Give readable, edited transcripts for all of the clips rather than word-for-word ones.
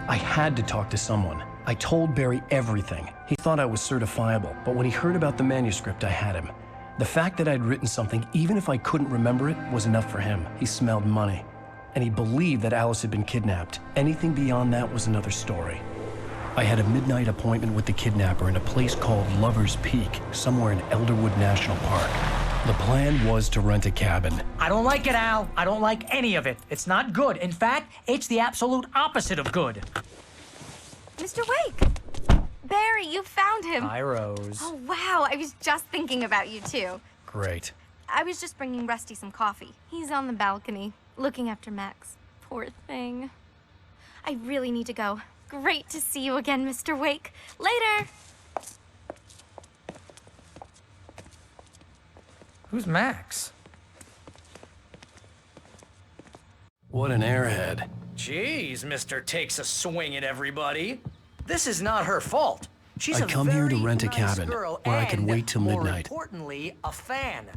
I had to talk to someone. I told Barry everything. He thought I was certifiable, but when he heard about the manuscript, I had him. The fact that I'd written something, even if I couldn't remember it, was enough for him. He smelled money. And he believed that Alice had been kidnapped. Anything beyond that was another story. I had a midnight appointment with the kidnapper in a place called Lover's Peak, somewhere in Elderwood National Park. The plan was to rent a cabin. I don't like it, Al. I don't like any of it. It's not good. In fact, it's the absolute opposite of good. Mr. Wake! Barry, you found him. Hi, Rose. Oh, wow. I was just thinking about you, too. Great. I was just bringing Rusty some coffee. He's on the balcony, looking after Max. Poor thing. I really need to go. Great to see you again, Mr. Wake. Later! Who's Max? What an airhead. Jeez, Mr. Takes a swing at everybody. This is not her fault. She's I come here to rent a cabin girl where I can and, wait till more midnight. importantly, a fan.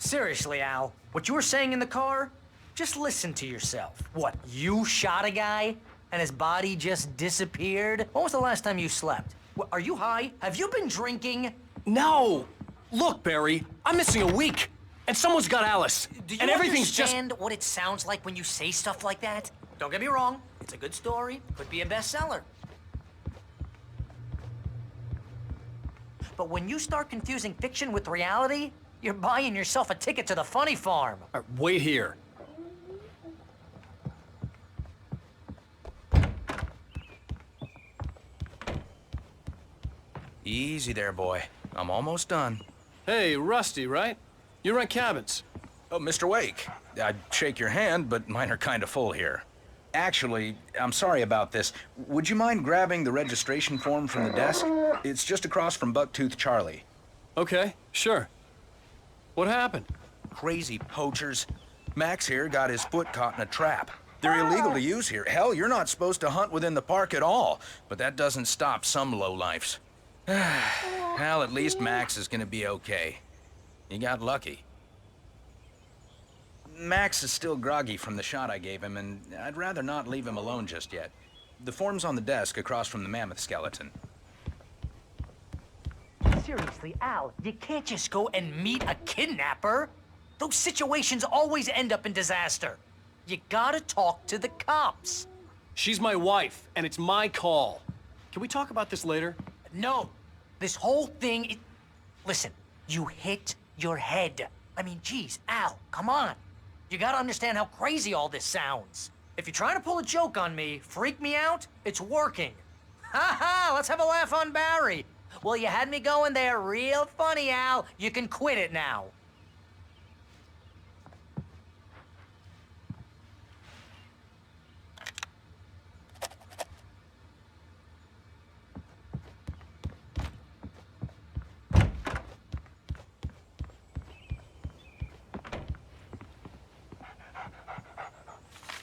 Seriously, Al, what you were saying in the car? Just listen to yourself. What, you shot a guy and his body just disappeared? When was the last time you slept? What, are you high? Have you been drinking? No! Look, Barry, I'm missing a week, and someone's got Alice. Do you and everything's understand what it sounds like when you say stuff like that? Don't get me wrong, it's a good story, could be a bestseller. But when you start confusing fiction with reality, you're buying yourself a ticket to the funny farm. Wait here. Easy there, boy. I'm almost done. Hey, Rusty, right? You rent cabins. Oh, Mr. Wake, I'd shake your hand, but mine are kind of full here. Actually, I'm sorry about this. Would you mind grabbing the registration form from the desk? It's just across from Bucktooth Charlie. Okay, sure. What happened? Crazy poachers. Max here got his foot caught in a trap. They're illegal to use here. Hell, you're not supposed to hunt within the park at all. But that doesn't stop some lowlifes. Well, at least Max is gonna be okay. He got lucky. Max is still groggy from the shot I gave him, and I'd rather not leave him alone just yet. The form's on the desk across from the mammoth skeleton. Seriously, Al, you can't just go and meet a kidnapper. Those situations always end up in disaster. You gotta talk to the cops. She's my wife, and it's my call. Can we talk about this later? No, this whole thing, listen, you hit your head. I mean, geez, Al, come on. You gotta understand how crazy all this sounds. If you're trying to pull a joke on me, freak me out, it's working. Ha ha, let's have a laugh on Barry. Well, you had me going there real funny, Al. You can quit it now.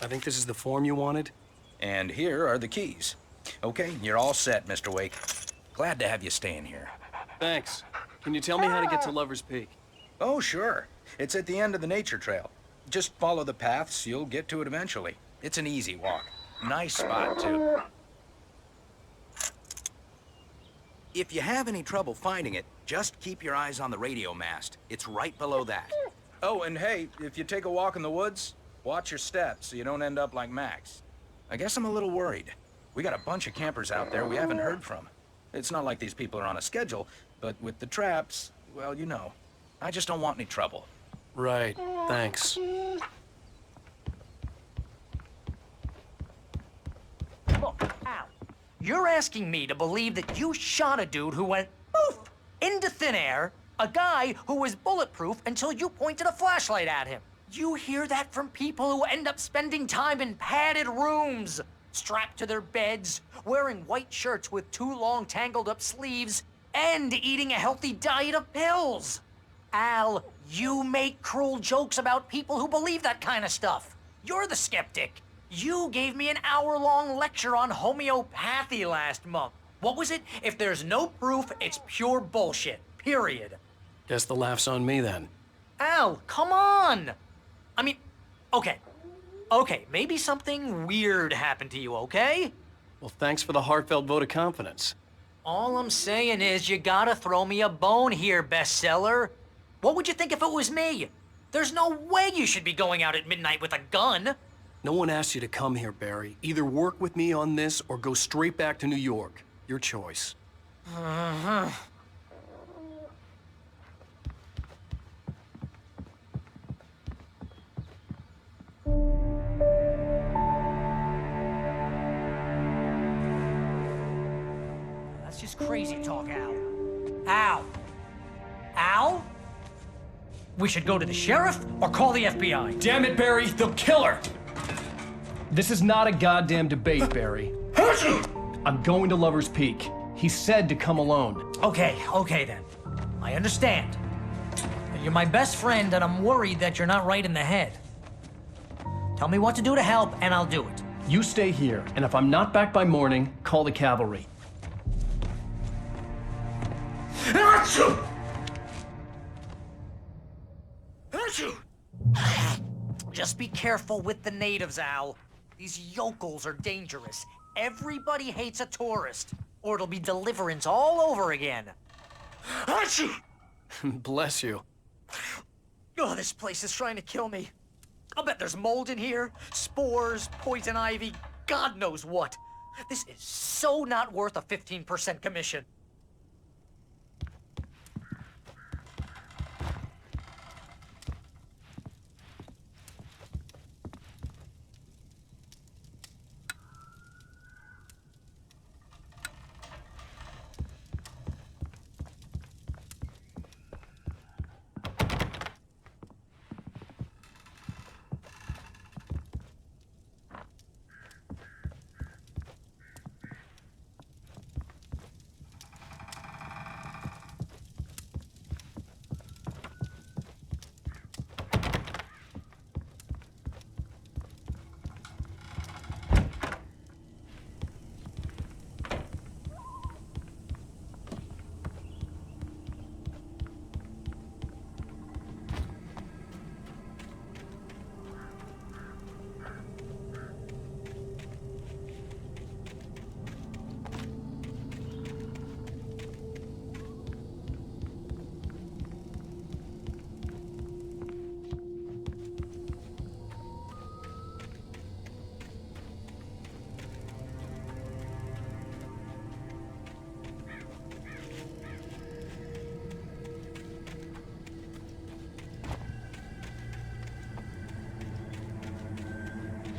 I think this is the form you wanted. And here are the keys. Okay, you're all set, Mr. Wake. Glad to have you staying here. Thanks. Can you tell me how to get to Lover's Peak? Oh, sure. It's at the end of the nature trail. Just follow the paths, you'll get to it eventually. It's an easy walk. Nice spot, too. If you have any trouble finding it, just keep your eyes on the radio mast. It's right below that. Oh, and hey, if you take a walk in the woods, watch your steps so you don't end up like Max. I guess I'm a little worried. We got a bunch of campers out there we haven't heard from. It's not like these people are on a schedule, but with the traps, well, you know. I just don't want any trouble. Right, thanks. Look, Al, you're asking me to believe that you shot a dude who went poof into thin air, a guy who was bulletproof until you pointed a flashlight at him. You hear that from people who end up spending time in padded rooms, strapped to their beds, wearing white shirts with too long tangled up sleeves, and eating a healthy diet of pills. Al, you make cruel jokes about people who believe that kind of stuff. You're the skeptic. You gave me an hour-long lecture on homeopathy last month. What was it? If there's no proof, it's pure bullshit. Period. Guess the laugh's on me then. Al, come on! I mean, okay. Okay, maybe something weird happened to you, okay? Well, thanks for the heartfelt vote of confidence. All I'm saying is you gotta throw me a bone here, bestseller. What would you think if it was me? There's no way you should be going out at midnight with a gun. No one asked you to come here, Barry. Either work with me on this or go straight back to New York. Your choice. That's just crazy talk, Al. Al? Al? We should go to the sheriff or call the FBI. Damn it, Barry, they'll kill her! This is not a goddamn debate, Barry. I'm going to Lover's Peak. He said to come alone. Okay then. I understand. You're my best friend and I'm worried that you're not right in the head. Tell me what to do to help and I'll do it. You stay here, and if I'm not back by morning, call the cavalry. Just be careful with the natives, Al. These yokels are dangerous. Everybody hates a tourist, or it'll be Deliverance all over again. Bless you. Oh, this place is trying to kill me. I'll bet there's mold in here, spores, poison ivy, God knows what. This is so not worth a 15% commission.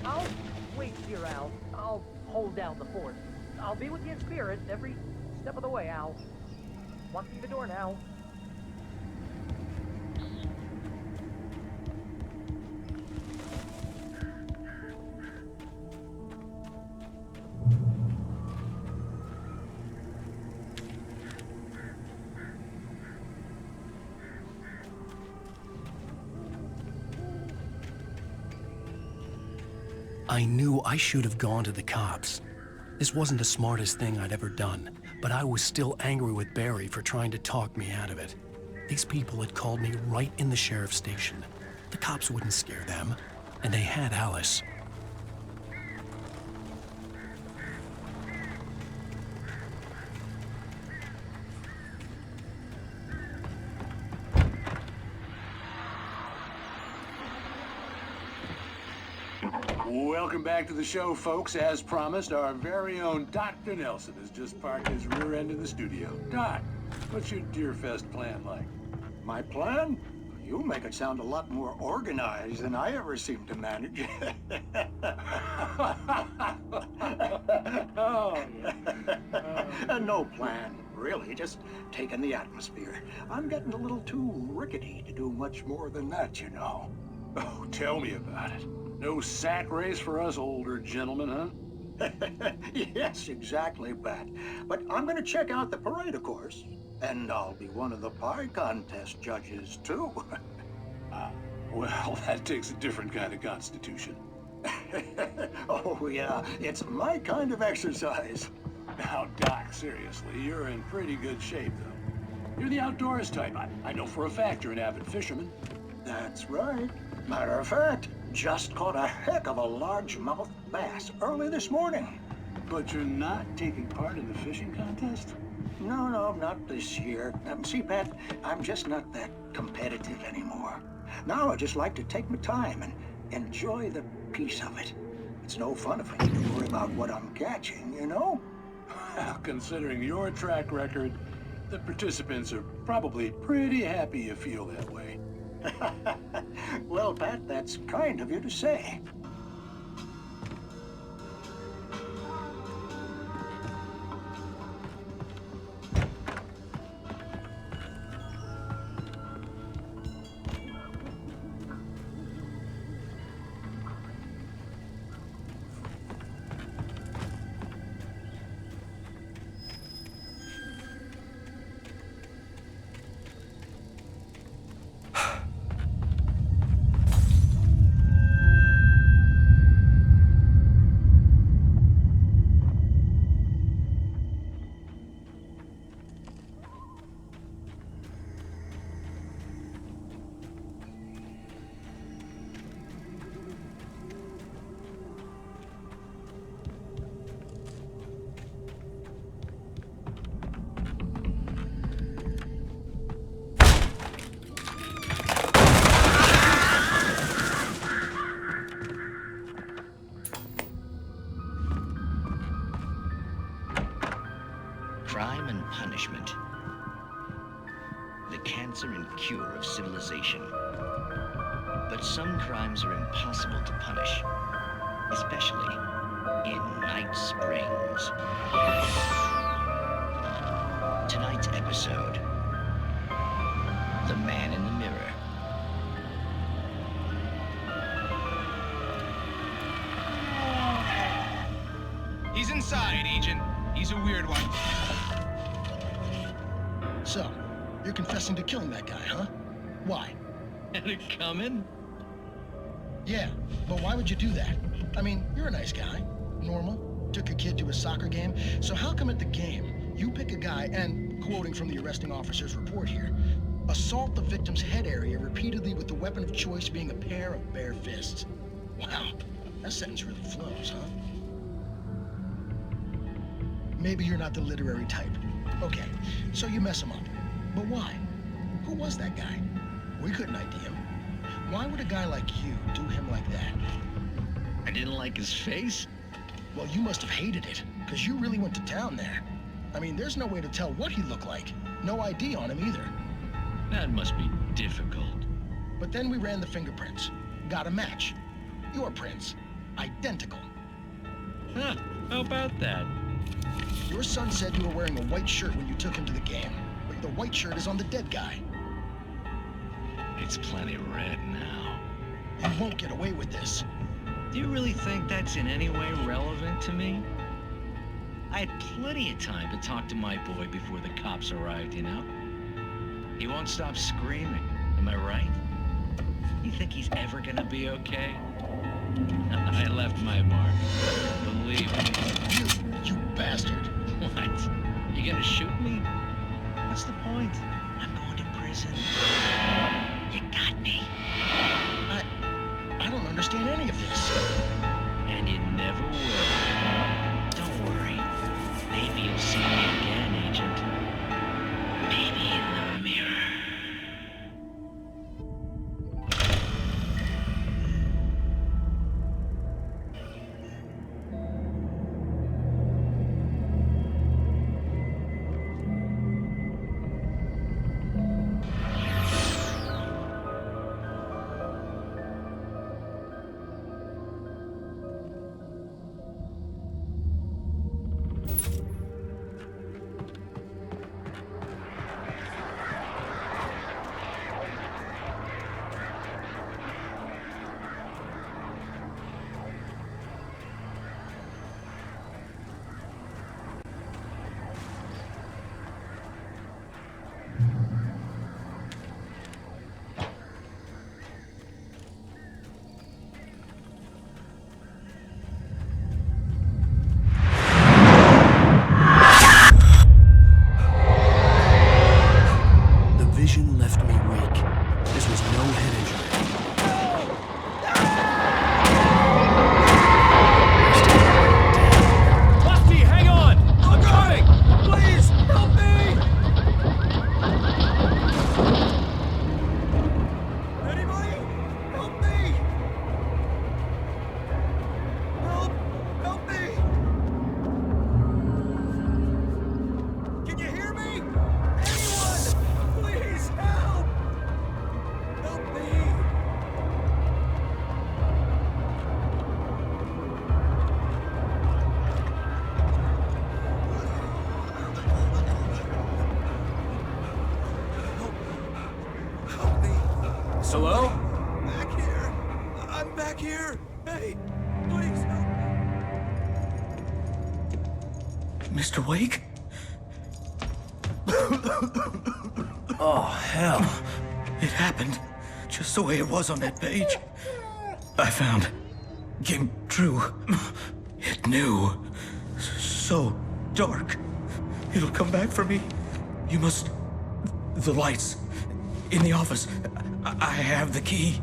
I'll wait here, Al. I'll hold down the fort. I'll be with you in spirit every step of the way, Al. Walk through the door now. I knew I should have gone to the cops. This wasn't the smartest thing I'd ever done, but I was still angry with Barry for trying to talk me out of it. These people had called me right in the sheriff's station. The cops wouldn't scare them, and they had Alice. Welcome back to the show, folks. As promised, our very own Dr. Nelson has just parked his rear end in the studio. Doc, what's your Deerfest plan like? My plan? You make it sound a lot more organized than I ever seem to manage. No plan, really. Just taking the atmosphere. I'm getting a little too rickety to do much more than that, you know. Oh, tell me about it. No sack race for us older gentlemen, huh? Yes, exactly, Pat. But I'm gonna check out the parade, of course. And I'll be one of the pie contest judges, too. Well, that takes a different kind of constitution. Oh, yeah, it's my kind of exercise. Now, Doc, seriously, you're in pretty good shape, though. You're the outdoors type. I know for a fact you're an avid fisherman. That's right. Matter of fact, just caught a heck of a largemouth bass early this morning. But you're not taking part in the fishing contest? No, not this year. See, Pat, I'm just not that competitive anymore. Now I just like to take my time and enjoy the peace of it. It's no fun if I need to worry about what I'm catching, you know? Well, considering your track record, the participants are probably pretty happy you feel that way. Well, Pat, that's kind of you to say. Crime and punishment. The cancer and cure of civilization. But some crimes are impossible to punish, especially in Night Springs. Tonight's episode, The Man in the Mirror. He's inside, Agent. He's a weird one. So, you're confessing to killing that guy, huh? Why? Had it coming? Yeah, but why would you do that? I mean, you're a nice guy. Normal. Took a kid to a soccer game. So how come at the game, you pick a guy and, quoting from the arresting officer's report here, assault the victim's head area repeatedly with the weapon of choice being a pair of bare fists? Wow, that sentence really flows, huh? Maybe you're not the literary type. Okay, so you mess him up. But why? Who was that guy? We couldn't ID him. Why would a guy like you do him like that? I didn't like his face? Well, you must have hated it, because you really went to town there. I mean, there's no way to tell what he looked like. No ID on him either. That must be difficult. But then we ran the fingerprints. Got a match. Your prints. Identical. Huh, how about that? Your son said you were wearing a white shirt when you took him to the game. But the white shirt is on the dead guy. It's plenty red now. You won't get away with this. Do you really think that's in any way relevant to me? I had plenty of time to talk to my boy before the cops arrived, you know? He won't stop screaming, am I right? You think he's ever gonna be okay? I left my mark. Believe me. You bastard. What? You gonna shoot me? What's the point? I'm going to prison. You got me. I don't understand any of this. And you never will. Don't worry. Maybe you'll see me again, Agent. Maybe in the mirror. vision left me weak. This was no head injury. Rusty, hang on! I'm coming! Please, help me! Anybody? Help me! Help me! Can you hear me? Anyone! Please help! Help me! Help me! Hello? Back here! I'm back here! Hey! Please help me! Mr. Wake? Oh, hell. It happened just the way it was on that page. I found. Came true. It knew. So dark. It'll come back for me. You must. The lights. In the office. I have the key.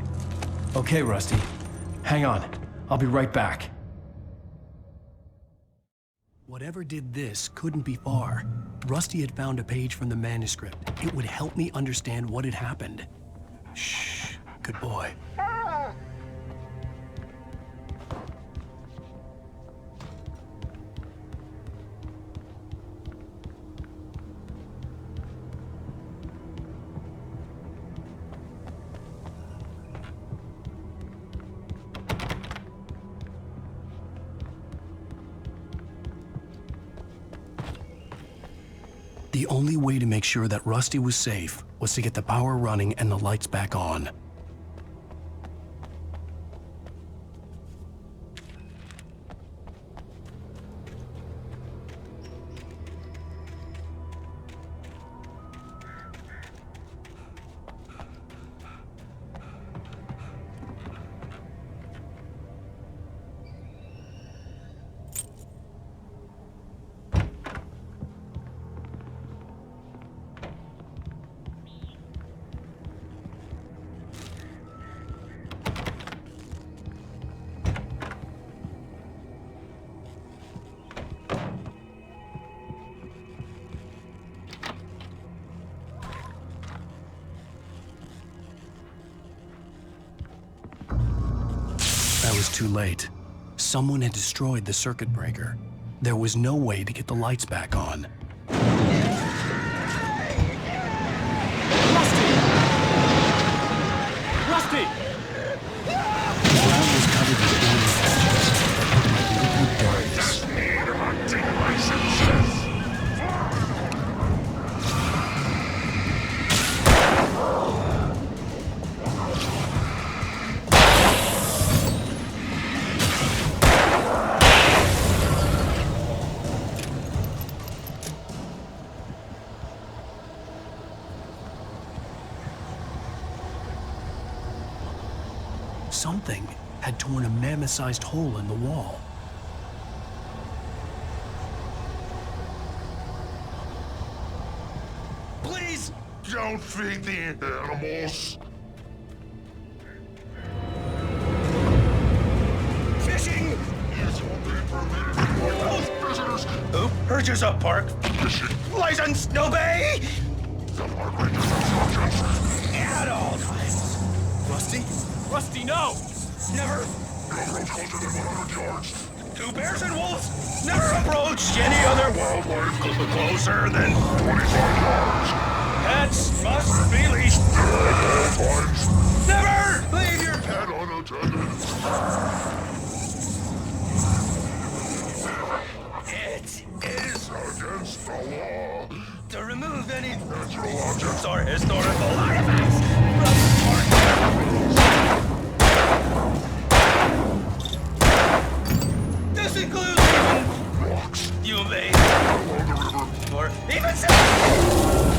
Okay, Rusty. Hang on. I'll be right back. Whatever did this couldn't be far. Rusty had found a page from the manuscript. It would help me understand what had happened. Shh. Good boy. The only way to make sure that Rusty was safe was to get the power running and the lights back on. I was too late. Someone had destroyed the circuit breaker. There was no way to get the lights back on. Rusty! The ground was covered with alien patches that looked like liquid darkness. Something had torn a mammoth-sized hole in the wall. Please don't feed the animals. Fishing! Visitors. Who urges up, Park? Fishing. License, no bay! The park rangers have subjects. At all times. Rusty? Rusty, no! Never. No approach closer than 100 yards. Two bears and wolves. Never approach any other Wildlife closer than 25 yards. pets must be leashed. At all times. Never leave your pet. And unattended. It is Against the law. to remove any Natural objects. or historical artifacts from the park. This includes even Rocks. you may Along the river. or even say.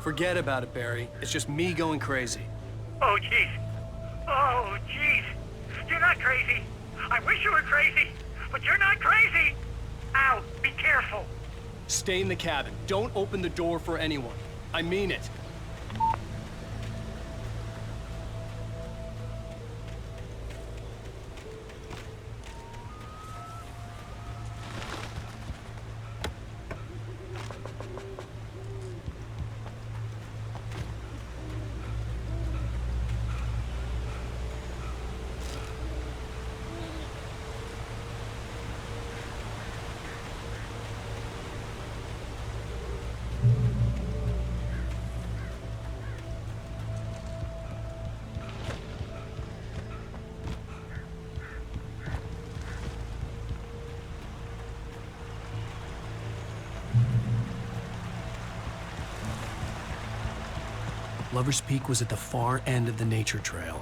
Forget about it, Barry. It's just me going crazy. Oh, jeez. Oh, jeez. You're not crazy. I wish you were crazy, but you're not crazy. Ow, be careful. Stay in the cabin. Don't open the door for anyone. I mean it. Lover's Peak was at the far end of the nature trail.